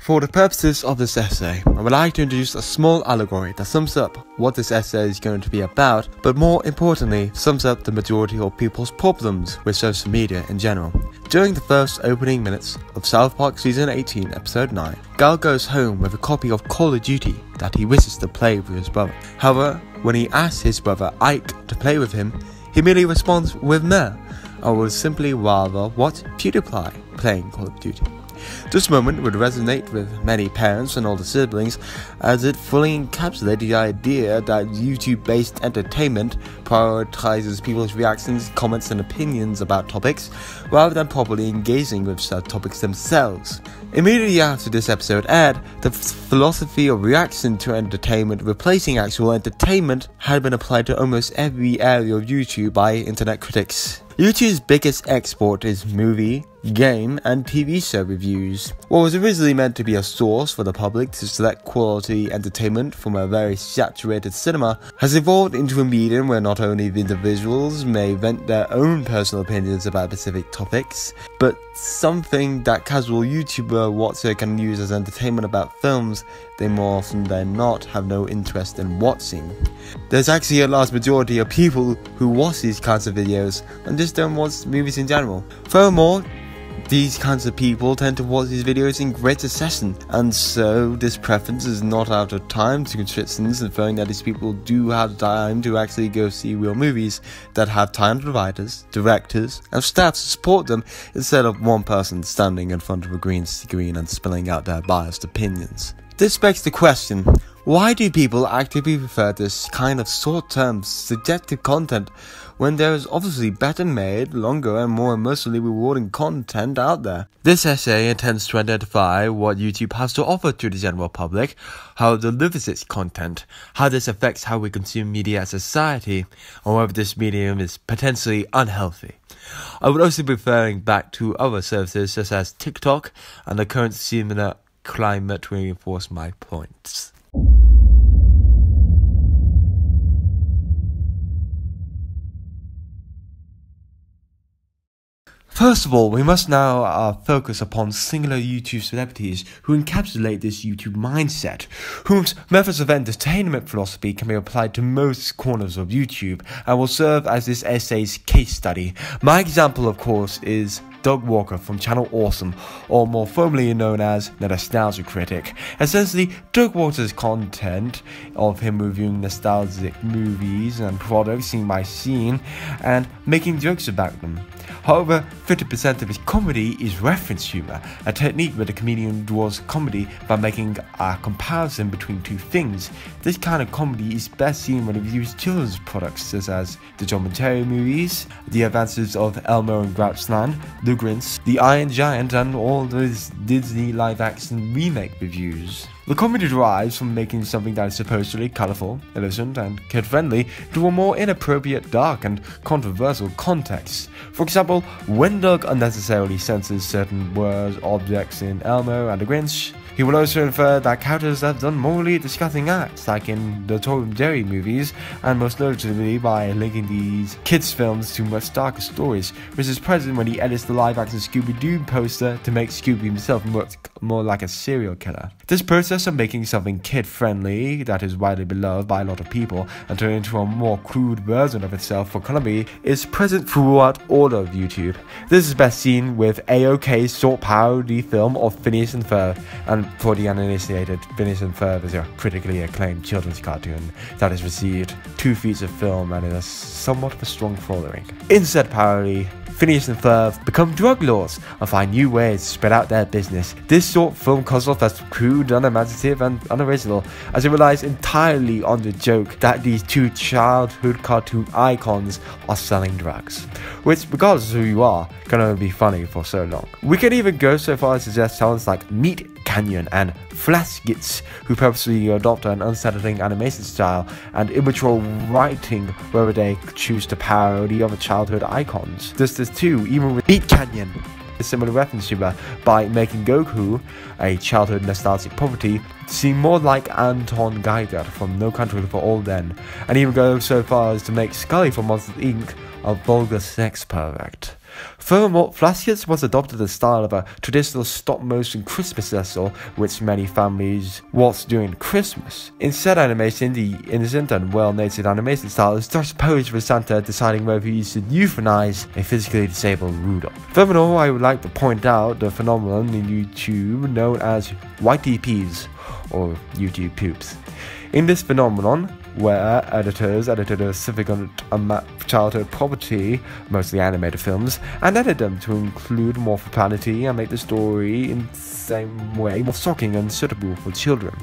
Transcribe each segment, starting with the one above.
For the purposes of this essay, I would like to introduce a small allegory that sums up what this essay is going to be about, but more importantly, sums up the majority of people's problems with social media in general. During the first opening minutes of South Park Season 18, Episode 9, Gal goes home with a copy of Call of Duty that he wishes to play with his brother. However, when he asks his brother Ike to play with him, he merely responds with meh, and would simply rather watch PewDiePie playing Call of Duty. This moment would resonate with many parents and older siblings, as it fully encapsulates the idea that YouTube-based entertainment prioritizes people's reactions, comments, and opinions about topics, rather than properly engaging with such topics themselves. Immediately after this episode aired, the philosophy of reaction to entertainment replacing actual entertainment had been applied to almost every area of YouTube by internet critics. YouTube's biggest export is movie, game, and TV show reviews. What was originally meant to be a source for the public to select quality entertainment from a very saturated cinema has evolved into a medium where not only the individuals may vent their own personal opinions about specific topics, but something that casual YouTuber watcher can use as entertainment about films they more often than not have no interest in watching. There's actually a large majority of people who watch these kinds of videos and just don't watch movies in general. Furthermore, these kinds of people tend to watch these videos in great succession, and so this preference is not out of time to restrictions, inferring that these people do have time to actually go see real movies that have talented writers, directors, and staff to support them, instead of one person standing in front of a green screen and spilling out their biased opinions. This begs the question, why do people actively prefer this kind of short-term, subjective content when there is obviously better made, longer, and more emotionally rewarding content out there? This essay intends to identify what YouTube has to offer to the general public, how it delivers its content, how this affects how we consume media as a society, or whether this medium is potentially unhealthy. I would also be referring back to other services such as TikTok and the current similar climate to reinforce my points. First of all, we must now focus upon singular YouTube celebrities who encapsulate this YouTube mindset, whose methods of entertainment philosophy can be applied to most corners of YouTube, and will serve as this essay's case study. My example, of course, is Doug Walker from Channel Awesome, or more formally known as the Nostalgia Critic. Essentially, Doug Walker's content of him reviewing nostalgic movies and products scene by scene and making jokes about them. However, 50% of his comedy is reference humor, a technique where the comedian draws comedy by making a comparison between two things. This kind of comedy is best seen when he reviews children's products such as the John and Terry movies, the advances of Elmo and Grouchland, The Grinch, The Iron Giant, and all those Disney live-action remake reviews. The comedy derives from making something that is supposedly colourful, innocent, and kid-friendly to a more inappropriate, dark, and controversial context. For example, when Doug unnecessarily censors certain words, objects in Elmo and The Grinch, he will also infer that characters have done morally disgusting acts, like in the Tom and Jerry movies, and most notably by linking these kids' films to much darker stories, which is present when he edits the live-action Scooby-Doo poster to make Scooby himself look more like a serial killer. This process of making something kid-friendly that is widely beloved by a lot of people and turning into a more crude version of itself for comedy is present throughout all of YouTube. This is best seen with A-OK's short parody film of Phineas and Ferb, and for the uninitiated, Phineas and Ferb is a critically acclaimed children's cartoon that has received 2 feature film and is somewhat of a strong following. In said parody, Phineas and Ferb become drug lords and find new ways to spread out their business. This short film comes off as crude, unimaginative, and unoriginal, as it relies entirely on the joke that these 2 childhood cartoon icons are selling drugs, which, regardless of who you are, can only be funny for so long. We can even go so far as to suggest talents like Meat Canyon and Flashgits, who purposely adopt an unsettling animation style and immature writing wherever they choose to parody other childhood icons. This is too, even with Meat Canyon, a similar reference humor by making Goku, a childhood nostalgic property, seem more like Anton Geiger from No Country for Old Men, and even go so far as to make Scully from Monsters Inc. a vulgar sex pervert. Furthermore, Flash Kids was adopted the style of a traditional stop-motion Christmas special, which many families watch during Christmas. Instead, animation, the innocent and well-natured animation style is thus posed with Santa deciding whether he should euthanize a physically disabled Rudolph. Furthermore, I would like to point out the phenomenon in YouTube known as YTPs, or YouTube poops. In this phenomenon, where editors edited a significant amount of childhood property, mostly animated films, and edit them to include more profanity and make the story in the same way more shocking and suitable for children.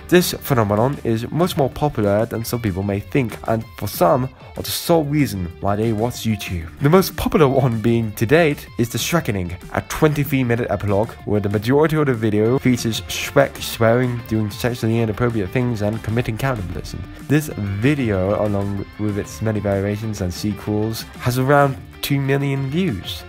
This phenomenon is much more popular than some people may think, and for some are the sole reason why they watch YouTube. The most popular one being to date is the Shrekkening, a 23-minute epilogue where the majority of the video features Shrek swearing, doing sexually inappropriate things, and committing cannibalism. This video, along with its many variations and sequels, has around 2 million views.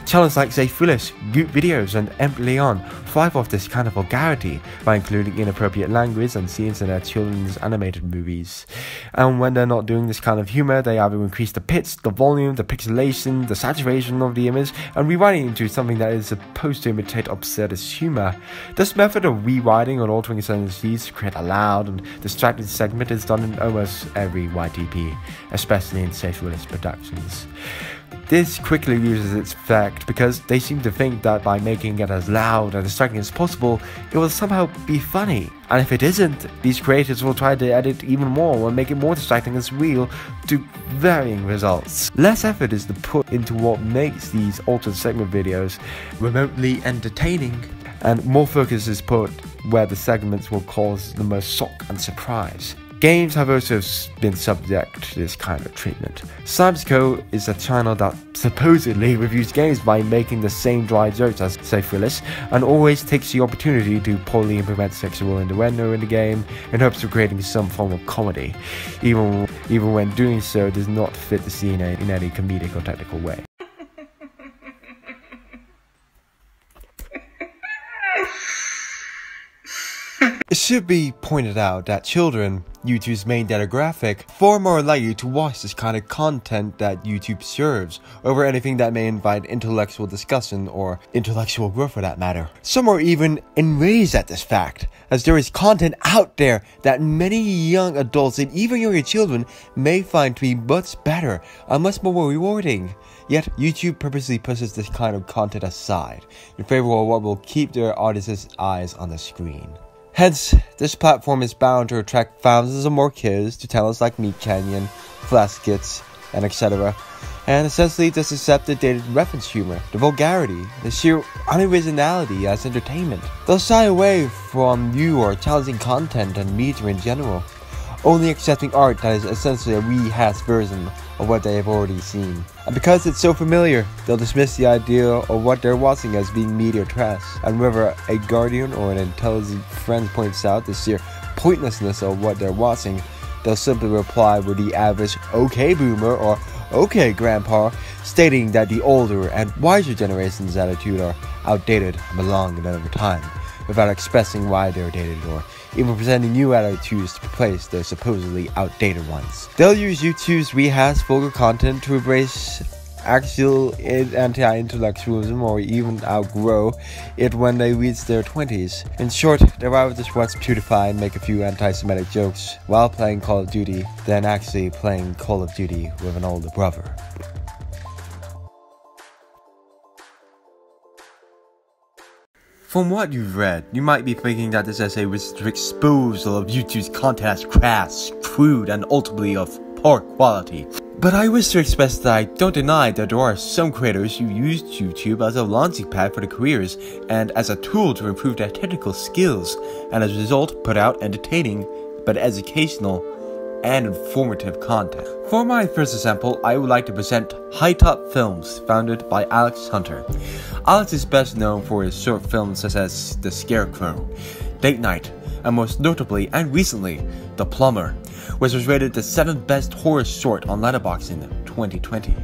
Channels like Say Foolish, Goop Videos, and Leon thrive off this kind of vulgarity by including inappropriate language and scenes in their children's animated movies. And when they're not doing this kind of humor, they either increase the pitch, the volume, the pixelation, the saturation of the image, and rewriting into something that is supposed to imitate absurdist humor. This method of rewriting or altering sentences to create a loud and distracting segment is done in almost every YTP, especially in Say Foolish productions. This quickly loses its effect because they seem to think that by making it as loud and distracting as possible, it will somehow be funny. And if it isn't, these creators will try to edit even more and make it more distracting as real, to varying results. Less effort is put into what makes these altered segment videos remotely entertaining, and more focus is put where the segments will cause the most shock and surprise. Games have also been subject to this kind of treatment. Cybersco is a channel that supposedly reviews games by making the same dry jokes as Say Foolish, and always takes the opportunity to poorly implement sexual innuendo in the game in hopes of creating some form of comedy, even when doing so does not fit the scene in any comedic or technical way. It should be pointed out that children, YouTube's main demographic, far more likely to watch this kind of content that YouTube serves over anything that may invite intellectual discussion or intellectual growth for that matter. Some are even enraged at this fact, as there is content out there that many young adults and even younger children may find to be much better and much more rewarding. Yet YouTube purposely pushes this kind of content aside in favor of what will keep their audience's eyes on the screen. Hence, this platform is bound to attract thousands of more kids to channels like Meat Canyon, Flash Kids, and etc. And essentially just accept the dated reference humor, the vulgarity, the sheer unoriginality as entertainment. They'll shy away from new or challenging content and media in general, only accepting art that is essentially a rehashed version of what they have already seen. And because it's so familiar, they'll dismiss the idea of what they're watching as being media trash, and whether a guardian or an intelligent friend points out the sheer pointlessness of what they're watching, they'll simply reply with the average "okay boomer" or "okay grandpa," stating that the older and wiser generation's attitude are outdated and belong in another time, without expressing why they're dated or even presenting new attitudes to replace their supposedly outdated ones. They'll use YouTube's rehashed vulgar content to embrace actual anti-intellectualism or even outgrow it when they reach their 20s. In short, they'd rather just watch PewDiePie and make a few anti-Semitic jokes while playing Call of Duty than actually playing Call of Duty with an older brother. From what you've read, you might be thinking that this essay was to expose all of YouTube's content as crass, crude, and ultimately of poor quality. But I wish to express that I don't deny that there are some creators who use YouTube as a launching pad for their careers and as a tool to improve their technical skills, and as a result put out entertaining but educational and informative content. For my first example, I would like to present High Top Films, founded by Alex Hunter. Alex is best known for his short films such as The Scarecrow, Date Night, and most notably and recently, The Plumber, which was rated the 7th best horror short on Letterboxd in 2020.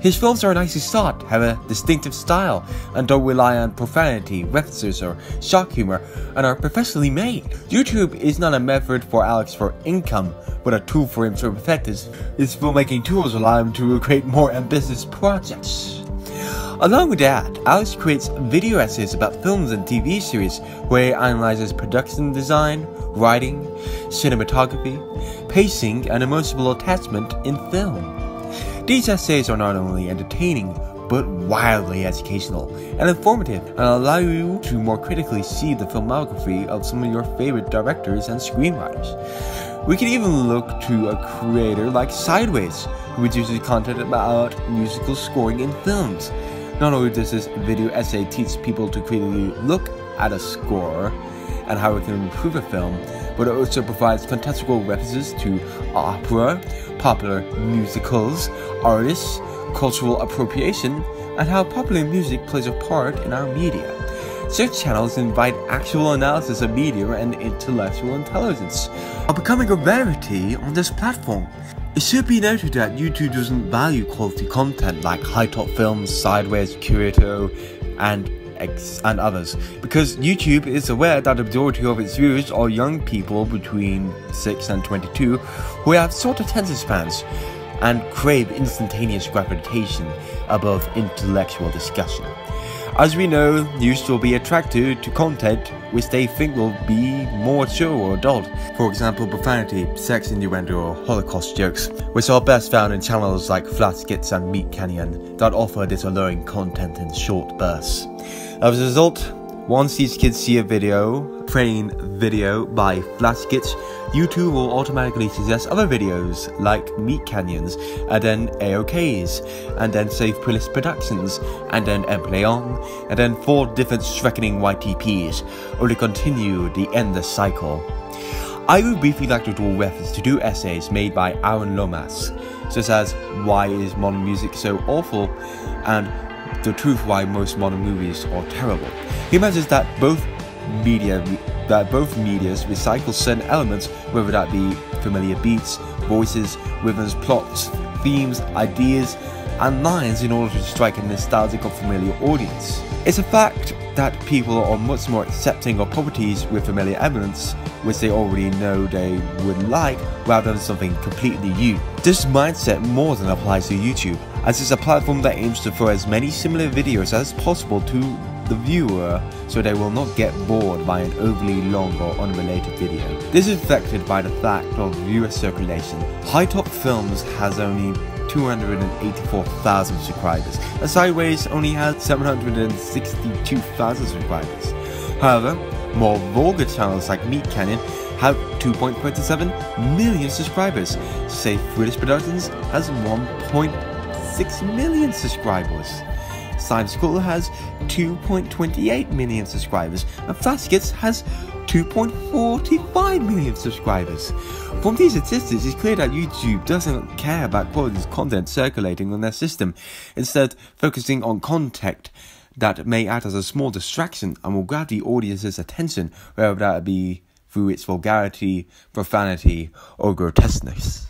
His films are nicely shot, have a distinctive style, and don't rely on profanity, references, or shock humor, and are professionally made. YouTube is not a method for Alex for income, but a tool for him to perfect his filmmaking tools allow him to create more ambitious projects. Along with that, Alex creates video essays about films and TV series where he analyzes production design, writing, cinematography, pacing, and emotional attachment in film. These essays are not only entertaining, but wildly educational and informative, and allow you to more critically see the filmography of some of your favorite directors and screenwriters. We can even look to a creator like Sideways, who produces content about musical scoring in films. Not only does this video essay teach people to critically look at a score and how it can improve a film, but it also provides contextual references to opera, popular musicals, artists, cultural appropriation, and how popular music plays a part in our media. Such channels invite actual analysis of media and intellectual intelligence, are becoming a rarity on this platform. It should be noted that YouTube doesn't value quality content like High Top Films, Sideways, Curato, and others, because YouTube is aware that the majority of its viewers are young people between 6 and 22 who have short attention spans and crave instantaneous gratification above intellectual discussion. As we know, youth will be attracted to content which they think will be more mature or adult. For example, profanity, sex innuendo, or Holocaust jokes, which are best found in channels like Flat Skits and Meat Canyon that offer this alluring content in short bursts. As a result, once these kids see a train video by Flat Skits, YouTube will automatically suggest other videos like Meat Canyons, and then AOKs, and then Safe Police Productions, and then Empleon, and then 4 different strengthening YTPs, or to continue the endless cycle. I would briefly like to draw reference to 2 essays made by Aaron Lomas, such as Why is Modern Music So Awful? And The Truth Why Most Modern Movies Are Terrible. He mentions that both medias recycle certain elements, whether that be familiar beats, voices, rhythms, plots, themes, ideas, and lines in order to strike a nostalgic or familiar audience. It's a fact that people are much more accepting of properties with familiar elements, which they already know they would like, rather than something completely new. This mindset more than applies to YouTube, as it's a platform that aims to throw as many similar videos as possible to the viewer, so they will not get bored by an overly long or unrelated video. This is affected by the fact of viewer circulation. High Top Films has only 284,000 subscribers, and Sideways only has 762,000 subscribers. However, more vulgar channels like Meat Canyon have 2.27 million subscribers. Safe British Productions has 1.6 million subscribers. Science School has 2.28 million subscribers, and Flat Skits has 2.45 million subscribers. From these statistics, it's clear that YouTube doesn't care about quality content circulating on their system, instead focusing on content that may act as a small distraction and will grab the audience's attention, whether that be through its vulgarity, profanity, or grotesqueness.